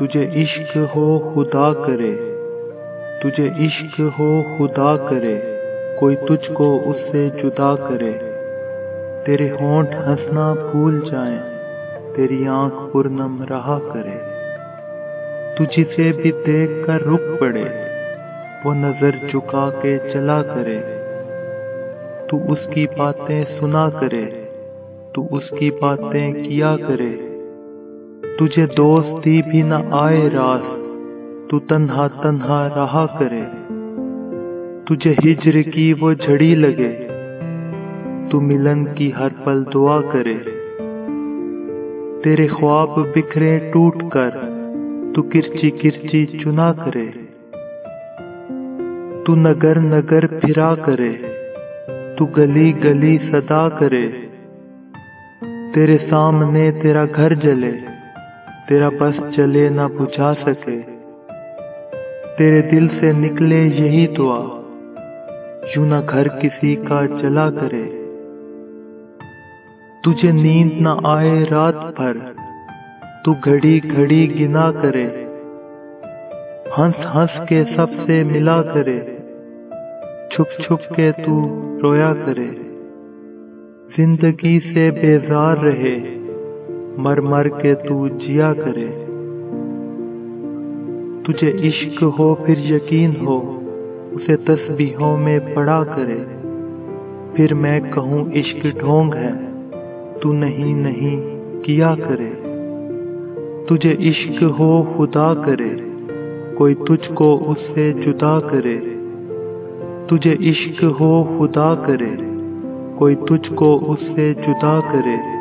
तुझे इश्क हो खुदा करे, तुझे इश्क हो खुदा करे, कोई तुझको उससे जुदा करे। तेरे होंठ हंसना भूल जाएं, तेरी आंख पुरनम रहा करे। तू जिसे भी देख कर रुक पड़े, वो नजर झुका के चला करे। तू उसकी बातें सुना करे, तू उसकी बातें किया करे। तुझे दोस्ती भी न आए रास, तू तन्हा तन्हा रहा करे। तुझे हिज्र की वो झड़ी लगे, तू मिलन की हर पल दुआ करे। तेरे ख्वाब बिखरे टूट कर, तू किरची किरची चुना करे। तू नगर नगर फिरा करे, तू गली गली सदा करे। तेरे सामने तेरा घर जले, तेरा बस चले ना बुझा सके। तेरे दिल से निकले यही दुआ, यूं ना घर किसी का जला करे। तुझे नींद ना आए रात भर, तू घड़ी घड़ी गिना करे। हंस हंस के सबसे मिला करे, छुप छुप के तू रोया करे। जिंदगी से बेजार रहे, मर मर के तू जिया करे। तुझे इश्क हो फिर यकीन हो, उसे तस्बीहों में पढ़ा करे। फिर मैं कहूँ इश्क ढोंग है, तू नहीं नहीं किया करे। तुझे इश्क हो खुदा करे, कोई तुझको उससे जुदा करे। तुझे इश्क हो खुदा करे, कोई तुझको उससे जुदा करे।